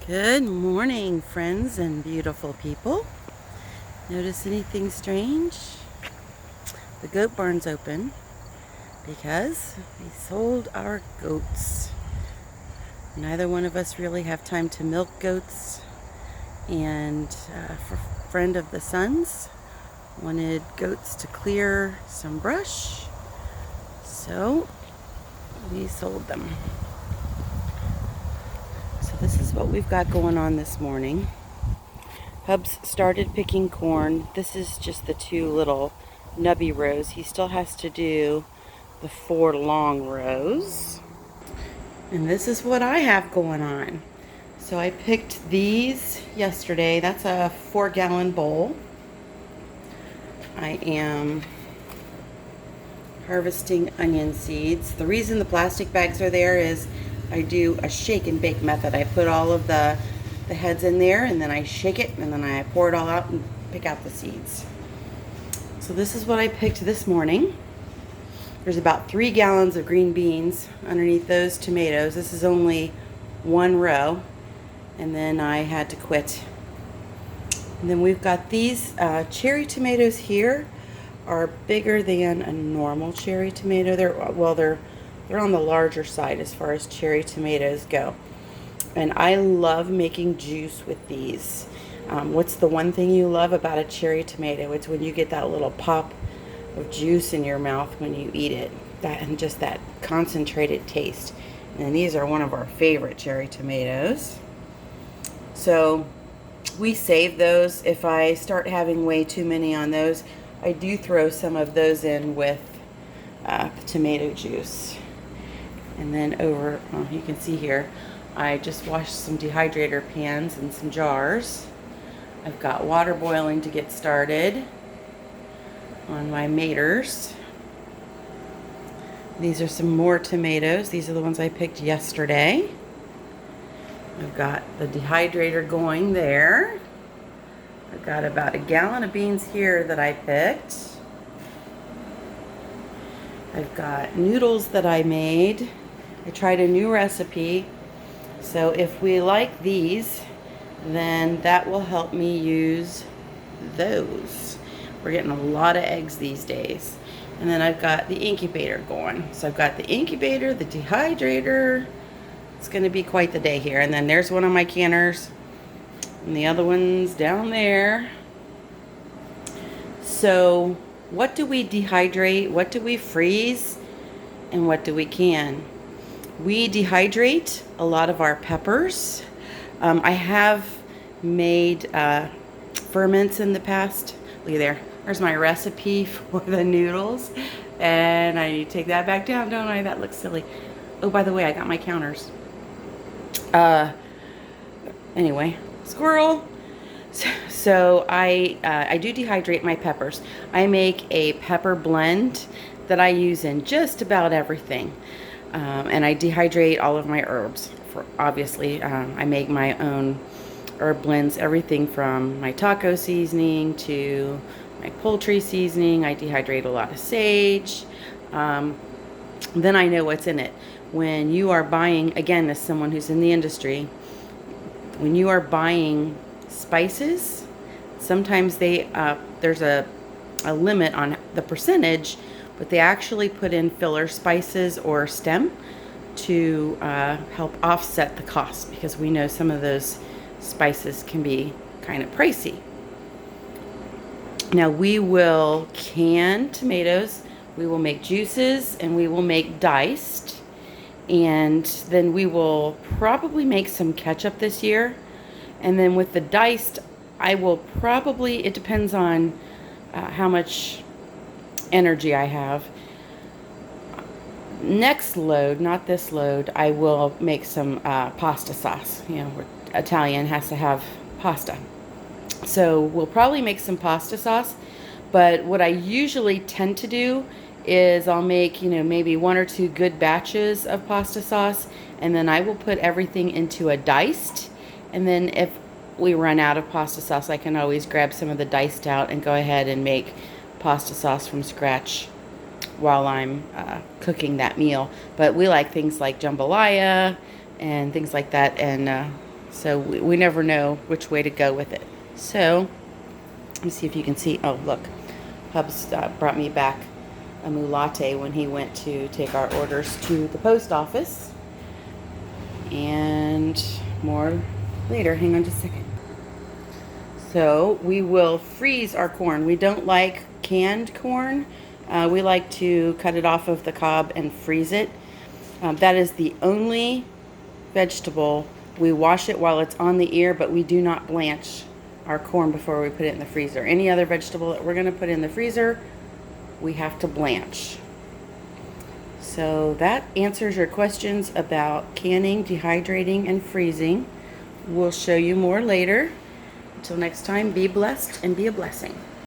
Good morning, friends and beautiful people. Notice anything strange? The goat barn's open because we sold our goats. Neither one of us really have time to milk goats, and a friend of the son's wanted goats to clear some brush, so we sold them. So this is what we've got going on this morning. Hubs started picking corn. This is just the two little nubby rows. He still has to do the 4 long rows. And this is what I have going on. So I picked these yesterday. That's a 4-gallon bowl. I am harvesting onion seeds. The reason the plastic bags are there is I do a shake and bake method. I put all of the heads in there, and then I shake it, and then I pour it all out and pick out the seeds. So this is what I picked this morning. There's about 3 gallons of green beans underneath those tomatoes. This is only 1 row, and then I had to quit. And then we've got these cherry tomatoes here are bigger than a normal cherry tomato. They're on the larger side as far as cherry tomatoes go. And I love making juice with these. What's the one thing you love about a cherry tomato? It's when you get that little pop of juice in your mouth when you eat it. And just that concentrated taste. And these are one of our favorite cherry tomatoes. So we save those. If I start having way too many on those, I do throw some of those in with the tomato juice. And then you can see here, I just washed some dehydrator pans and some jars. I've got water boiling to get started on my maters. These are some more tomatoes. These are the ones I picked yesterday. I've got the dehydrator going there. I've got about 1 gallon of beans here that I picked. I've got noodles that I made. I tried a new recipe. So if we like these, then that will help me use those. We're getting a lot of eggs these days. And then I've got the incubator going. So I've got the incubator, the dehydrator. It's going to be quite the day here. And then there's one of my canners. And the other one's down there. So what do we dehydrate? What do we freeze? And what do we can? We dehydrate a lot of our peppers. I have made ferments in the past. Look at there. There's my recipe for the noodles. And I need to take that back down, don't I? That looks silly. Oh, by the way, I got my counters. Anyway, squirrel. So I do dehydrate my peppers. I make a pepper blend that I use in just about everything. And I dehydrate all of my herbs. Obviously, I make my own herb blends, everything from my taco seasoning to my poultry seasoning. I dehydrate a lot of sage. Then I know what's in it. When you are buying, again, as someone who's in the industry, when you are buying spices, sometimes there's a limit on the percentage, but they actually put in filler spices or stem to help offset the cost, because we know some of those spices can be kind of pricey. Now we will can tomatoes, we will make juices, and we will make diced, and then we will probably make some ketchup this year. And then with the diced, I will probably, it depends on how much energy I have. Next load, not this load, I will make some pasta sauce. You know, Italian has to have pasta. So we'll probably make some pasta sauce. But what I usually tend to do is I'll make, maybe 1 or 2 good batches of pasta sauce, and then I will put everything into a diced. And then if we run out of pasta sauce, I can always grab some of the diced out and go ahead and make pasta sauce from scratch while I'm cooking that meal. But we like things like jambalaya and things like that, and So we never know which way to go with it. So let me see if you can see. Oh, look. Hubs brought me back a moo latte when he went to take our orders to the post office. And more later. Hang on just a second. So we will freeze our corn. We don't like canned corn. We like to cut it off of the cob and freeze it. That is the only vegetable. We wash it while it's on the ear, but we do not blanch our corn before we put it in the freezer. Any other vegetable that we're going to put in the freezer, we have to blanch. So that answers your questions about canning, dehydrating, and freezing. We'll show you more later. Until next time, be blessed and be a blessing.